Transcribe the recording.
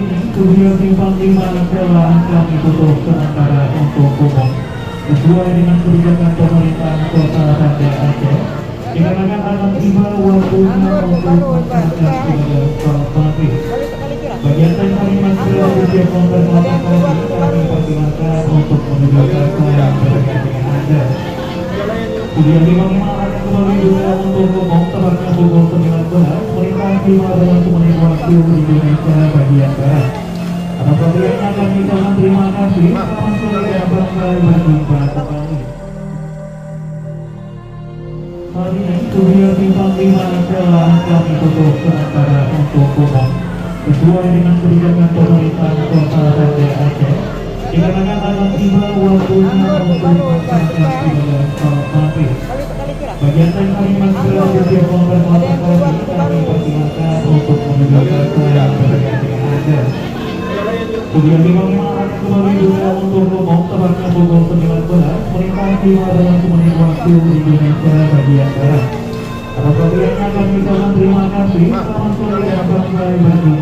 ini studio simpang 5 telah kami tutup sementara untuk umum sesuai dengan kebijakan pemerintah Kota Banda Aceh. Dikarenakan akan tiba waktunya untuk masyarakat tinggal konfirmasi. Bagian lain kami masih bersiap konfirmasi kami persilakan untuk menunjukkan yang berbeda dengan Anda. Studio 55 akan kembali juga untuk umum tepatnya pukul 19 melintasi 15 menit waktu Indonesia bagian Barat. Atas perhatiannya kami ucapkan terima kasih. Selamat sore dan sampai berjumpa kembali. Saat ini studio simpang 5 telah kami tutup sementara untuk umum sesuai dengan kebijakan pemerintah Kota Banda Aceh. Dikarenakan akan tiba waktunya untuk masyarakat tinggal konfirmasi. Bagian lain kami masih bersiap konfirmasi kami persilakan untuk menunjukkan yang berbeda dengan Anda. Studio 55 akan kembali juga untuk umum tepatnya pukul 19 melintasi 15 menit waktu Indonesia bagian Barat. Atas perhatiannya kami ucapkan terima kasih. Selamat sore dan sampai berjumpa.